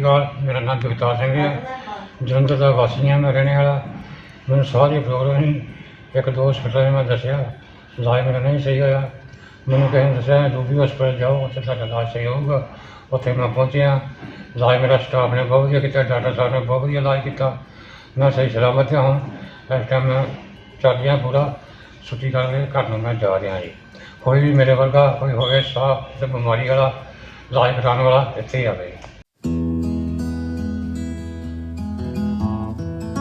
अकाल। मेरा नाम जगतार सिंह है, जलंधर का वासी हाँ मैं रहने वाला। मैंने सारी प्रॉब्लम ही एक दो हॉस्पिटल में दसिया, इलाज मेरा नहीं सही होया। मैंने किसी ने दसिया रूबी हॉस्पिटल जाओ, उत्थे तुहाडा इलाज सही होगा। उत्थे मैं पहुँचा, इलाज मेरा स्टाफ ने बहुत वधिया किया, डॉक्टर साहब ने बहुत वधिया इलाज किया। मैं सही सलामत हूँ। इस टाइम मैं चल रहा पूरा, छुट्टी करके घर में मैं जा रहा जी। कोई भी मेरे वर्गा कोई हो साह बीमारी वाला इलाज कराने वाला इत्थे ही आवे।